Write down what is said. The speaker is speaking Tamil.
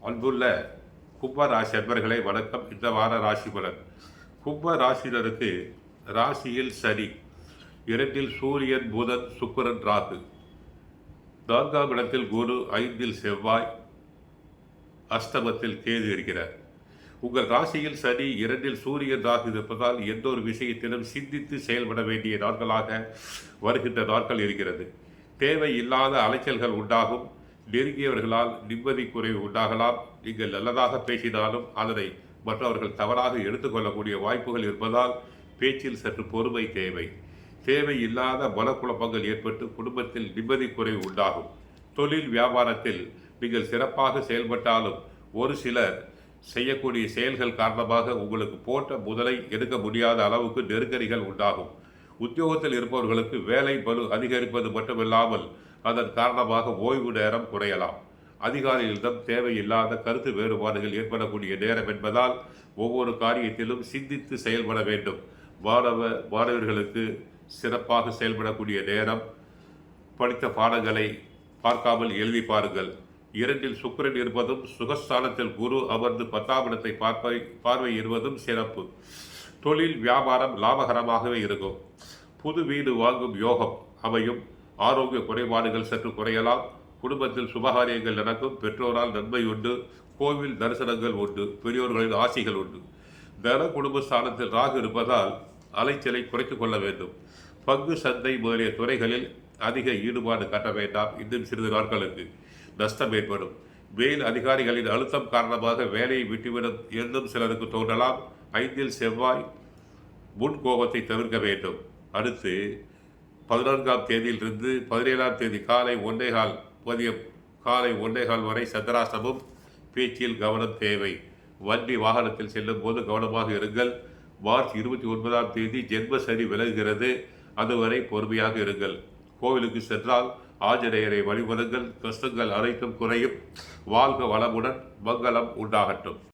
அன்புள்ள கும்ப ராசி அன்பர்களே வணக்கம். இந்த வார ராசி பலன். கும்ப ராசினருக்கு ராசியில் சனி, 2இல் சூரியன், புதன், சுக்கிரன், ராகு, 4ஆம் இடத்தில் குரு, 5இல் செவ்வாய், அஷ்டமத்தில் கேது இருக்கிறார். உங்கள் ராசியில் சனி, 2இல் சூரியன், ராகு இருப்பதால் எந்த ஒரு விஷயத்திலும் சிந்தித்து செயல்பட வேண்டிய நாட்களாக வருகின்ற நாட்கள் இருக்கிறது. தேவை இல்லாத அலைச்சல்கள் உண்டாகும். நெருங்கியவர்களால் நிம்மதி குறைவு உண்டாகலாம். நீங்கள் நல்லதாக பேசினாலும் அதனை மற்றவர்கள் தவறாக எடுத்துக்கொள்ளக்கூடிய வாய்ப்புகள் இருப்பதால் பேச்சில் சற்று பொறுமை தேவை. தேவையில்லாத மனக்குழப்பங்கள் ஏற்பட்டு குடும்பத்தில் நிம்மதி குறைவு உண்டாகும். தொழில் வியாபாரத்தில் நீங்கள் சிறப்பாக செயல்பட்டாலும் ஒரு சிலர் செய்யக்கூடிய செயல்கள் காரணமாக உங்களுக்கு போட்ட முதலை எடுக்க முடியாத அளவுக்கு நெருக்கடிகள் உண்டாகும். உத்தியோகத்தில் இருப்பவர்களுக்கு வேலை பளு அதிகரிப்பது மட்டுமில்லாமல் அதன் காரணமாக ஓய்வு நேரம் குறையலாம். அதிகாரிகளிடம் தேவையில்லாத கருத்து வேறுபாடுகள் ஏற்படக்கூடிய நேரம் என்பதால் ஒவ்வொரு காரியத்திலும் சிந்தித்து செயல்பட வேண்டும். மாணவர்களுக்கு சிறப்பாக செயல்படக்கூடிய நேரம். படித்த பாடங்களை பார்க்காமல் எழுதி பாருங்கள். 2இல் சுக்கிரன் இருப்பதும் சுகஸ்தானத்தில் குரு அமர்ந்து 10ஆம் இடத்தை பார்வையிடுவதும் சிறப்பு. தொழில் வியாபாரம் லாபகரமாகவே இருக்கும். புது வீடு வாங்கும் யோகம் அமையும். ஆரோக்கிய குறைபாடுகள் சற்று குறையலாம். குடும்பத்தில் சுபகாரியங்கள் நடக்கும். பெற்றோரால் நன்மை உண்டு. கோவில் தரிசனங்கள் உண்டு. பெரியோர்களின் ஆசைகள் உண்டு. தன குடும்ப ஸ்தானத்தில் ராகு இருப்பதால் அலைச்சலை குறைத்துக் கொள்ள வேண்டும். பங்கு சந்தை முதலிய துறைகளில் அதிக ஈடுபாடு காட்ட வேண்டாம். இன்னும் சிறிது நாட்களுக்கு நஷ்டம் ஏற்படும். மேல் அதிகாரிகளின் அழுத்தம் காரணமாக வேலையை விட்டுவிடும் என்றும் சிலருக்கு தோன்றலாம். 5இல் செவ்வாய், முன் கோபத்தை தவிர்க்க வேண்டும். அடுத்து 14ஆம் தேதியிலிருந்து 17ஆம் தேதி காலை 1:15 மதியம் காலை 1:15 வரை சந்திராஷ்டமம். பேச்சில் கவனம் தேவை. வண்டி வாகனத்தில் செல்லும் போது கவனமாக இருங்கள். மார்ச் 29ஆம் தேதி ஜென்ம சனி விலகுகிறது. அதுவரை பொறுமையாக இருங்கள். கோவிலுக்கு சென்றால் ஆஞ்சநேயரை வழிபடுங்கள். கஷ்டங்கள் அனைத்தும் குறையும். வாழ்க வளமுடன். மங்களம் உண்டாகட்டும்.